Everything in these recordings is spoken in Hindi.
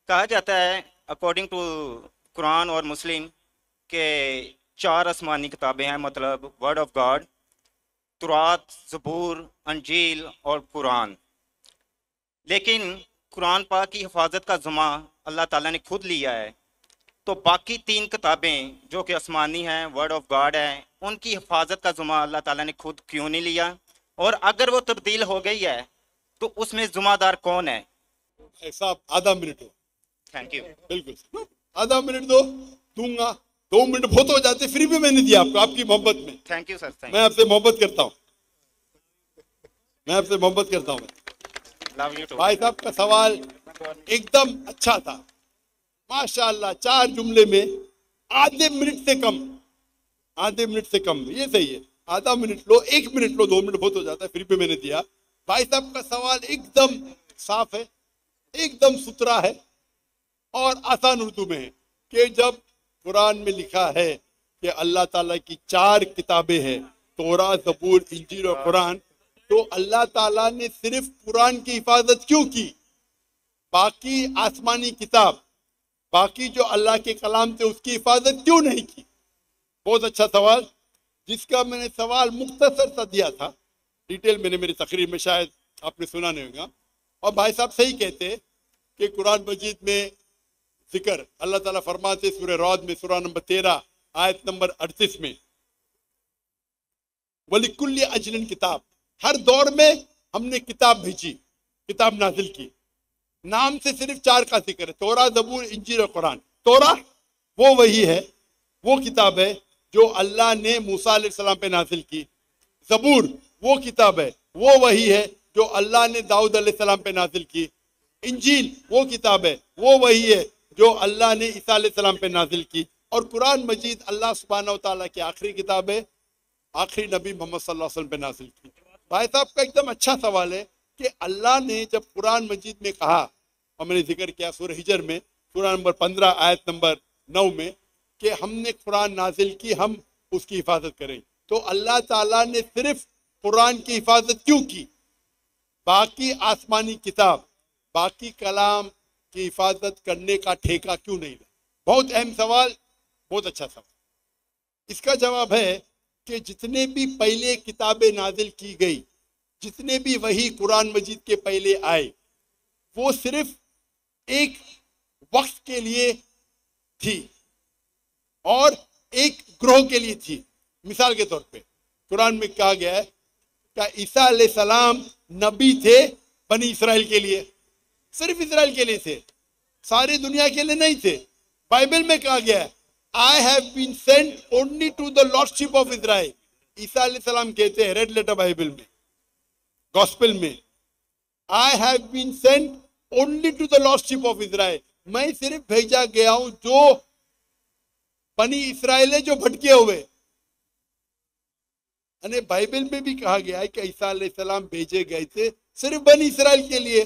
कहा जाता है अकॉर्डिंग टू कुरान और मुस्लिम के चार आसमानी किताबें हैं, मतलब वर्ड ऑफ गॉड, तुरात, ज़बूर, अंजील और कुरान। लेकिन कुरान पाक की हिफाजत का ज़िम्मा अल्लाह ताला ने खुद लिया है। तो बाकी तीन किताबें जो कि आसमानी हैं, वर्ड ऑफ गॉड है, उनकी हिफाजत का ज़िम्मा अल्लाह ताला ने खुद क्यों नहीं लिया? और अगर वो तब्दील हो गई है तो उसमें ज़िम्मेदार कौन है? ऐसा आधा मिनट हो। Thank you. बिल्कुल आधा मिनट दो, दूंगा। 2 मिनट बहुत हो जाते, फ्री भी मैंने दिया आपको, आपकी मोहब्बत में। थैंक यू सर, थैंक मैं आपसे मोहब्बत करता हूँ, मैं आपसे मोहब्बत करता हूँ। You, love you too. भाई साहब का सवाल एकदम अच्छा था, माशाअल्लाह। 4 जुमले में आधे मिनट से कम, आधे मिनट से कम, ये सही है। आधा minute low, 1 minute low, 2 minute बहुत हो जाता है, फ्री पे मैंने दिया। भाई साहब का सवाल एकदम साफ है, एकदम सुथरा है और आसान उर्दू में है कि जब कुरान में लिखा है कि अल्लाह ताला की 4 किताबें हैं, तौरा, ज़बूर, इंजील और कुरान, तो अल्लाह ताला ने सिर्फ कुरान की हिफाजत क्यों की? बाकी आसमानी किताब, बाकी जो अल्लाह के कलाम थे, उसकी हिफाजत क्यों नहीं की? बहुत अच्छा सवाल, जिसका मैंने सवाल मुख्तसर सा दिया था। डिटेल मैंने मेरी तकरीर में शायद आपने सुना नहीं होगा। और भाई साहब सही कहते कि कुरान मजीद में जिक्र अल्लाह ताला फरमाते सूरह रौद में, सूरह नंबर 13 आयत नंबर 38 में, वलिकुल्ली अजलन किताब, हर दौर में हमने किताब भेजी, किताब नाजिल की। नाम से सिर्फ 4 का जिक्र है, तौरा, ज़बूर, इंजील और कुरान। तौरा वो वही है, वो किताब है जो अल्लाह ने मूसा अलैहिस्सलाम पे नाजिल की। ज़बूर वो किताब है, वो वही है जो अल्लाह ने दाऊद अलैहिस्सलाम पे नाजिल की। इंजील वो किताब है, वो वही है जो अल्लाह ने ईसा अलैहिस्सलाम पे नाजिल की। और कुरान मजीद अल्लाह सुब्हानहू व तआला की आखिरी किताब है, आखिरी नबी मोहम्मद सल्लल्लाहु अलैहि वसल्लम पे नाजिल की। भाई साहब का एकदम अच्छा सवाल है कि अल्लाह ने जब कुरान मजीद में कहा, और मैंने जिक्र किया सूरह हिजर में, सूरह नंबर 15 आयत नंबर 9 में, कि हमने कुरान नाजिल की, हम उसकी हिफाजत करें, तो अल्लाह ताला ने सिर्फ कुरान की हिफाजत क्यों की? बाकी आसमानी किताब, बाकी कलाम की हिफाजत करने का ठेका क्यों नहीं लिया? बहुत अहम सवाल, बहुत अच्छा सवाल। इसका जवाब है कि जितने भी पहले किताबें नाजिल की गई, जितने भी वही कुरान मजीद के पहले आए, वो सिर्फ एक वक्त के लिए थी और एक ग्रोह के लिए थी। मिसाल के तौर पे कुरान में कहा गया है कि ईसा अलैहिस्सलाम नबी थे बनी इसराइल के लिए, सिर्फ इसराइल के लिए थे, सारी दुनिया के लिए नहीं थे। बाइबल में कहा गया है, I have been sent only to the lordship of Israel. Isa अलैहिस्सलाम कहते हैं रेड लेटर बाइबल में, गॉस्पेल में, I have been sent only to the lordship of Israel. मैं सिर्फ भेजा गया हूं जो बनी इसराइल है, जो भटके हुए। अने बाइबल में भी कहा गया है कि ईसा अलैहिस्सलाम भेजे गए थे सिर्फ बनी इसराइल के लिए।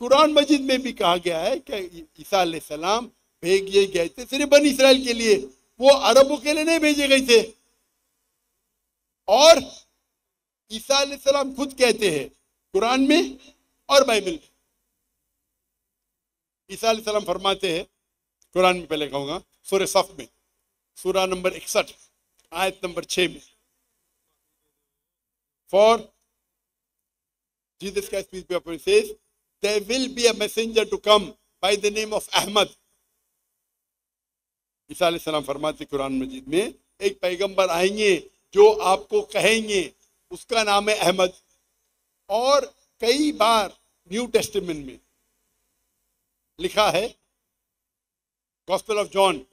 कुरान मजीद में भी कहा गया है कि ईसा अलैहिस्सलाम भेजे गए थे सिर्फ बनी इसराइल के लिए, वो अरबों के लिए नहीं भेजे गए थे। और ईसा अलैहिस्सलाम खुद कहते हैं कुरान में और बाइबल में, ईसा अलैहिस्सलाम फरमाते हैं कुरान में, पहले कहूंगा सूरह सफ में, सूरह नंबर 61 आयत नंबर 6 में, For Jesus Christ, peace be upon him, says, there will be a messenger to come by the name of Ahmad. ईसा अलैहिस्सलाम फरमाते कुरान मजीद में, एक पैगंबर आएंगे जो आपको कहेंगे, उसका नाम है अहमद। और कई बार न्यू टेस्टामेंट में लिखा है, gospel of John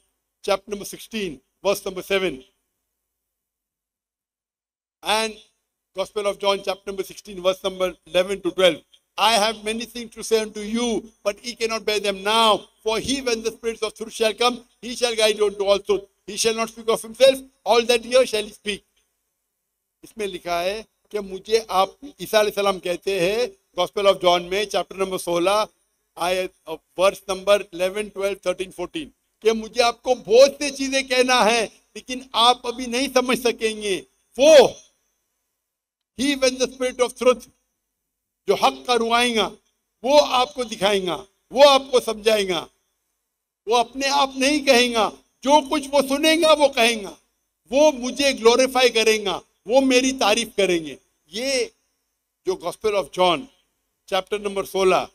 chapter number 16 verse number 7 and Gospel of John chapter number 16 verse number 11 to 12. I have many things to say unto you, but ye cannot bear them now. For he, when the spirits of truth shall come, he shall guide you unto all truth. He shall not speak of himself, all that he hears shall he speak. इसमें लिखा है कि मुझे आप, ईसा अलैहिस्सलाम कहते हैं गॉस्पेल ऑफ जॉन में चैप्टर नंबर 16 आयत वर्स नंबर 11, 12, 13, 14, कि मुझे आपको बहुत सी चीजें कहना है लेकिन आप अभी नहीं समझ सकेंगे। वो He, when the spirit of truth, जो हक का रुआएगा, वो आपको दिखाएगा, वो आपको समझाएगा। वो अपने आप नहीं कहेगा, जो कुछ वो सुनेगा वो कहेगा, वो मुझे ग्लोरीफाई करेगा, वो मेरी तारीफ करेंगे। ये जो gospel of John chapter number 16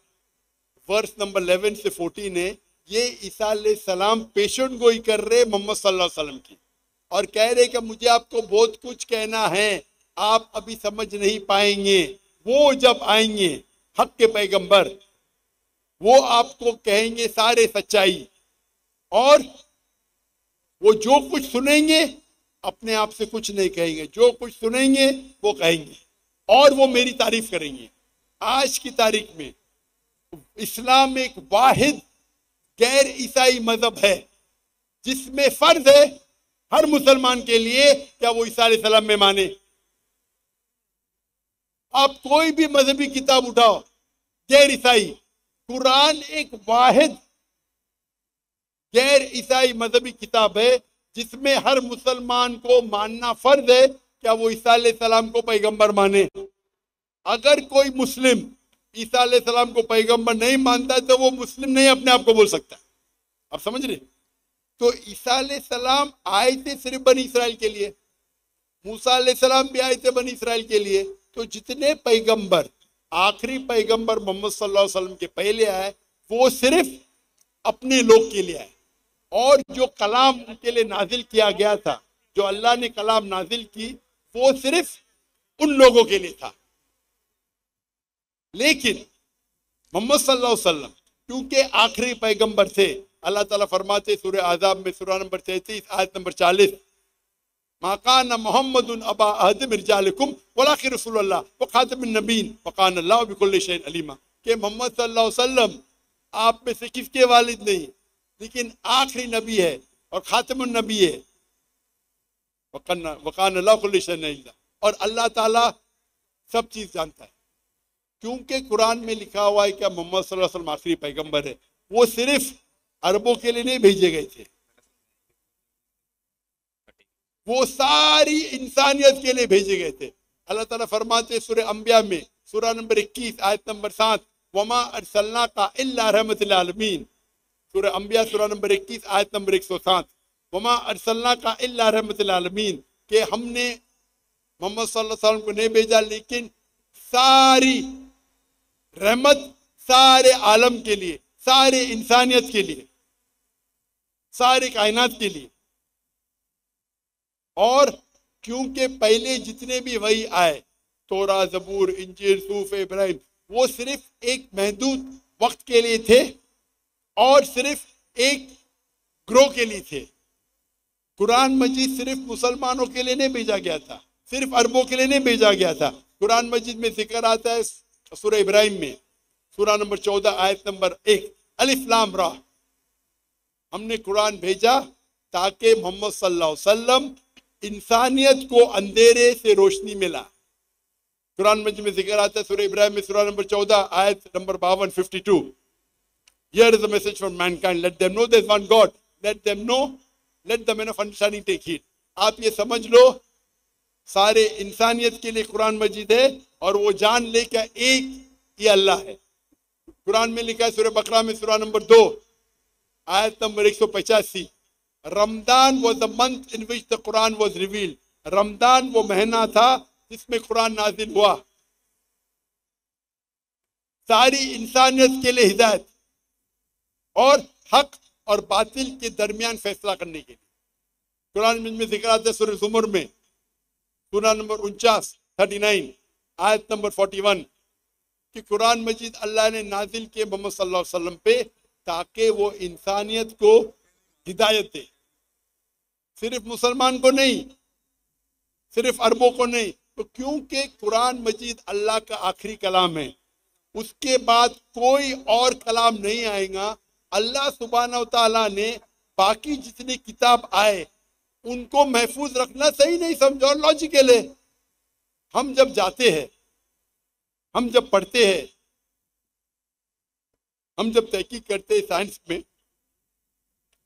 verse number 11 से 14 है, ये ईसा अलैहिस्सलाम पेशेंट गोई कर रहे मोहम्मद सल्लल्लाहु अलैहि वसल्लम की, और कह रहे कि मुझे आपको बहुत कुछ कहना है, आप अभी समझ नहीं पाएंगे। वो जब आएंगे हक के पैगंबर, वो आपको कहेंगे सारे सच्चाई, और वो जो कुछ सुनेंगे अपने आप से कुछ नहीं कहेंगे, जो कुछ सुनेंगे वो कहेंगे, और वो मेरी तारीफ करेंगे। आज की तारीख में इस्लाम एक वाहिद गैर ईसाई मजहब है जिसमें फर्ज है हर मुसलमान के लिए क्या वो ईसा अलैहिस्सलाम में माने। आप कोई भी मजहबी किताब उठाओ गैर ईसाई, कुरान एक वाहिद गैर ईसाई मजहबी किताब है जिसमें हर मुसलमान को मानना फर्ज है क्या वो ईसा अलैहिस्सलाम को पैगंबर माने। अगर कोई मुस्लिम ईसा अलैहिस्सलाम को पैगंबर नहीं मानता है तो वो मुस्लिम नहीं अपने आप को बोल सकता। आप समझ रहे? तो ईसा अलैहिस्सलाम आए थे सिर्फ बनी इसराइल के लिए, मूसा अलैहिस्सलाम भी आए थे बनी इसराइल के लिए। तो जितने पैगंबर, आखिरी पैगंबर मोहम्मद सल्लल्लाहु अलैहि वसल्लम के पहले आए वो सिर्फ अपने लोग के लिए आए, और जो कलाम उनके लिए नाजिल किया गया था, जो अल्लाह ने कलाम नाजिल की, वो सिर्फ उन लोगों के लिए था। लेकिन मोहम्मद सल्लल्लाहु अलैहि वसल्लम क्योंकि आखिरी पैगंबर थे, अल्लाह ताला फरमाते सूरह आज़ाब में सूरह नंबर 33 आयत नंबर 40, मा काना मुहम्मदुन अबा अहद मिन रिजालिकुम वलाकिन रसूलुल्लाह व खातमुन नबीन व काना अल्लाहु बिकुल्लि शैइन अलीमा, कि मोहम्मद सल्लल्लाहु अलैहि वसल्लम आप में से किसके वालिद नहीं, लेकिन आखिरी नबी है और खातमुन नबी है, व काना अल्लाहु बिकुल्लि शैइन अलीमा, और अल्लाह ताला सब चीज जानता है। क्योंकि कुरान में लिखा हुआ है कि मोहम्मद सल्लल्लाहु अलैहि वसल्लम आखिरी पैगंबर है, वो सिर्फ अरबों के लिए नहीं भेजे गए थे, वो सारी इंसानियत के लिए भेजे गए थे। अल्लाह ताला फरमाते सूरह अंबिया में सूरह नंबर 21 आयत नंबर 7, वमा अरसलनाका इल्ला रहमतल आलमीन, सूरह अंबिया सूरह नंबर 21 आयत नंबर 107, वमा अरसलनाका इल्ला रहमतल आलमीन, कि हमने मोहम्मद सल्लल्लाहु अलैहि वसल्लम को नहीं भेजा लेकिन सारी रहमत सारे आलम के लिए, सारे इंसानियत के लिए, सारे कायनात के लिए। और क्योंकि पहले जितने भी वही आए, तोरा, जबूर, इंजील, सूफ, इब्राहिम, वो सिर्फ एक महदूद वक्त के लिए थे और सिर्फ एक ग्रोह के लिए थे। कुरान मजीद सिर्फ मुसलमानों के लिए नहीं भेजा गया था, सिर्फ अरबों के लिए नहीं भेजा गया था। कुरान मजीद में जिक्र आता है सूरह इब्राहिम में सूरह नंबर 14 आयत नंबर 1, अलिफ लाम रा, हमने कुरान भेजा ताकि मोहम्मद सल्लल्लाहु अलैहि वसल्लम इंसानियत को अंधेरे से रोशनी मिला। कुरान मजीद में जिक्र आता है सूरह इब्राहिम में सूरह नंबर 14 आयत number 52 52, Here is a message from mankind, let them know there is one God, let them know, let the men of understanding take heed। आप ये समझ लो सारे इंसानियत के लिए कुरान मजीद है, और वो जान ले क्या एक ये अल्लाह है। कुरान में लिखा है सूरह बकरा में सूरह नंबर 2 आयत number 185, Ramzan was the month in which the Quran was revealed, Ramzan वो महीना था जिसमें कुरान नाजिल हुआ सारी इंसानियत के लिए हिदायत और हक और बातिल के दरमियान फैसला करने के लिए। कुरान में जिक्र आता है सूरह ज़ुमर में सूरह नंबर 39 आयत नंबर 41 कि कुरान मजीद अल्लाह ने नाजिल किए मोहम्मद सल्लल्लाहु अलैहि वसल्लम पे ताकि वो इंसानियत को हिदायत दे, सिर्फ मुसलमान को नहीं, सिर्फ अरबों को नहीं। तो क्योंकि कुरान मजीद अल्लाह का आखिरी कलाम है, उसके बाद कोई और कलाम नहीं आएगा। अल्लाह सुब्हानहू व तआला ने बाकी जितनी किताब आए उनको महफूज रखना सही नहीं समझा और लॉजिकल है। हम जब जाते हैं, हम जब पढ़ते हैं, हम जब तहकीक करते हैं साइंस में,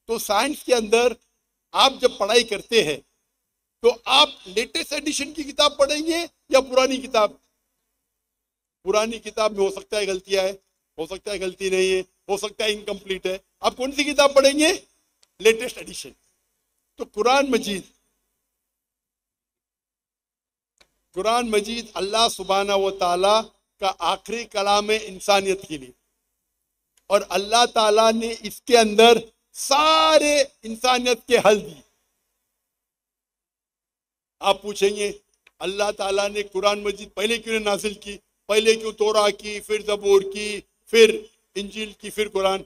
तो साइंस के अंदर आप जब पढ़ाई करते हैं तो आप लेटेस्ट एडिशन की किताब पढ़ेंगे या पुरानी किताब? पुरानी किताब में हो सकता है गलतियां है, हो सकता है गलती नहीं है, हो सकता है इनकम्प्लीट है। आप कौन सी किताब पढ़ेंगे? Latest edition. तो कुरान मजीद अल्लाह सुब्हाना व ताला का आखिरी कलाम है इंसानियत के लिए, और अल्लाह ताला ने इसके अंदर सारे इंसानियत के हल दिए। आप पूछेंगे अल्लाह ताला ने कुरान मजीद पहले क्यों नहीं नाजिल की? पहले क्यों तौरा की, फिर ज़बूर की, फिर इंजील की, फिर कुरान?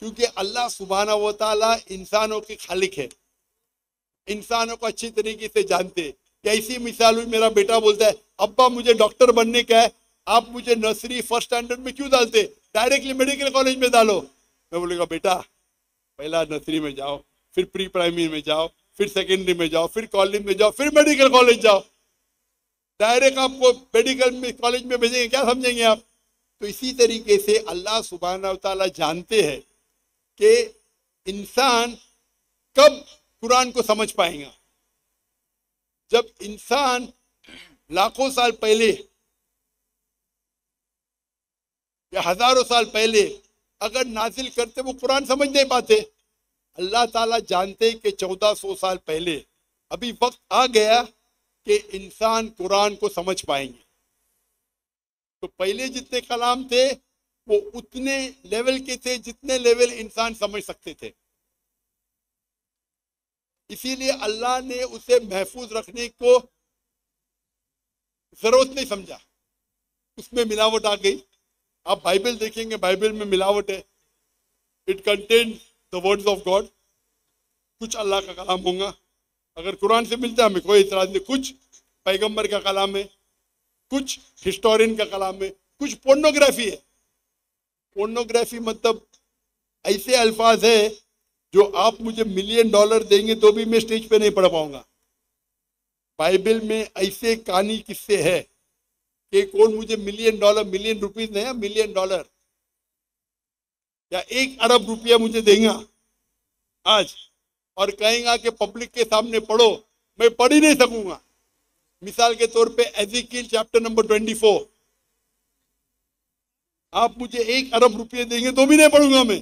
क्योंकि अल्लाह सुब्हाना व ताला इंसानों के खालिक है, इंसानों को अच्छी तरीके से जानते हैं। ऐसी मिसाल हुई, मेरा बेटा बोलता है अब्बा मुझे डॉक्टर बनने का है, आप मुझे नर्सरी फर्स्ट स्टैंडर्ड में क्यों डालते, डायरेक्टली मेडिकल कॉलेज में डालो। मैं बोलूँगा बेटा पहला नर्सरी में जाओ, फिर प्री प्राइमरी में जाओ, फिर सेकेंडरी में जाओ, फिर कॉलेज में जाओ, फिर मेडिकल कॉलेज जाओ। डायरेक्ट आपको मेडिकल में कॉलेज में भेजेंगे, क्या समझेंगे आप? तो इसी तरीके से अल्लाह सुब्हाना व ताला जानते हैं कि इंसान कब कुरान को समझ पाएगा। जब इंसान लाखों साल पहले या हजारों साल पहले अगर नाजिल करते, वो कुरान समझ नहीं पाते। अल्लाह ताला जानते कि 1400 साल पहले अभी वक्त आ गया कि इंसान कुरान को समझ पाएंगे। तो पहले जितने कलाम थे वो उतने लेवल के थे जितने लेवल इंसान समझ सकते थे। इसीलिए अल्लाह ने उसे महफूज रखने को जरूरत नहीं समझा, उसमें मिलावट आ गई। आप बाइबल देखेंगे, बाइबल में मिलावट है। It contain the words of God, कुछ अल्लाह का कलाम होगा। अगर कुरान से मिलता है हमें कोई इतराज नहीं, कुछ पैगंबर का कलाम है, कुछ हिस्टोरियन का कलाम है, कुछ पोर्नोग्राफी है। पोर्नोग्राफी मतलब ऐसे अल्फाज है जो आप मुझे $1 मिलियन देंगे तो भी मैं स्टेज पे नहीं पढ़ पाऊंगा। बाइबल में ऐसे कहानी किस्से है कि कौन मुझे $1 मिलियन रुपीज नहीं, $1 मिलियन या 1 अरब रुपया मुझे देगा आज और कहेगा कि पब्लिक के सामने पढ़ो, मैं पढ़ ही नहीं सकूंगा। मिसाल के तौर पे एज़ेकिएल चैप्टर नंबर 24, आप मुझे 1 अरब रुपये देंगे तो भी नहीं पढ़ूंगा मैं,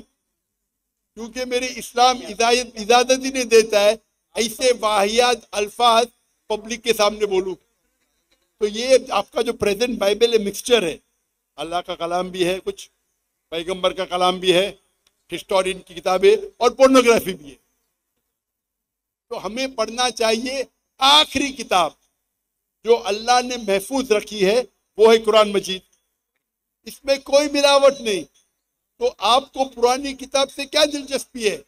क्योंकि मेरे इस्लाम इजाजत ही नहीं देता है ऐसे वाहियात अल्फाज पब्लिक के सामने बोलूं। तो ये आपका जो प्रेजेंट बाइबल है मिक्सचर है, अल्लाह का कलाम भी है, कुछ पैगंबर का कलाम भी है, हिस्टोरियन की किताबें और पोर्नोग्राफी भी है। तो हमें पढ़ना चाहिए आखिरी किताब जो अल्लाह ने महफूज रखी है, वो है कुरान मजीद। इसमें कोई मिलावट नहीं। तो आपको पुरानी किताब से क्या दिलचस्पी है?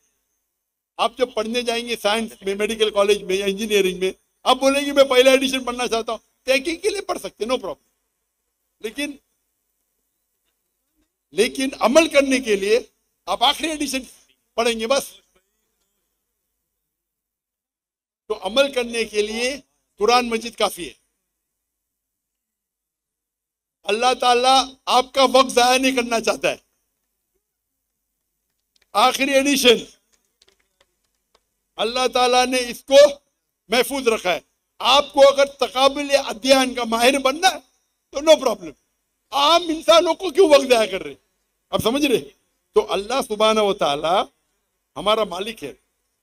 आप जब पढ़ने जाएंगे साइंस में, मेडिकल कॉलेज में या इंजीनियरिंग में, आप बोलेंगे मैं पहला एडिशन पढ़ना चाहता हूँ, तहकीक के लिए पढ़ सकते, नो प्रॉब्लम। लेकिन अमल करने के लिए आप आखिरी एडिशन पढ़ेंगे बस। तो अमल करने के लिए कुरान मजीद काफी है। अल्लाह ताला आपका वक्त जाया नहीं करना चाहता है। आखिरी एडिशन अल्लाह ताला ने इसको महफूज रखा है। आपको अगर तकाबुल अध्ययन का माहिर बनना है तो नो प्रॉब्लम, आम इंसानों को क्यों वक्त जाया कर रहे? आप समझ रहे? तो अल्लाह सुब्हाना व ताला हमारा मालिक है,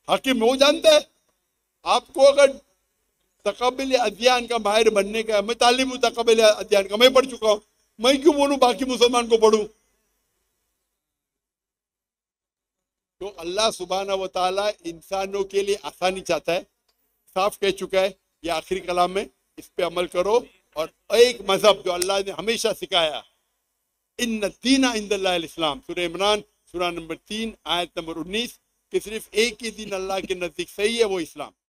हाकिम, वो जानता है। आपको अगर तकाबुल अध्ययन का माहिर बनने का, मैं तालीम तकाबुल अध्ययन का मैं पढ़ चुका हूं, मैं क्यों बोलूं बाकी मुसलमान को पढ़ूं? तो अल्लाह सुब्हाना व ताला इंसानों के लिए आसानी चाहता है, साफ कह चुका है ये आखिरी कलाम में, इस पे अमल करो। और एक मजहब जो अल्लाह ने हमेशा सिखाया, इन्न दीना इंदल्लाहिल इस्लाम, सूरह इमरान सूरह नंबर 3 आयत नंबर 19, कि सिर्फ एक ही दिन अल्लाह के नजदीक सही है, वो इस्लाम।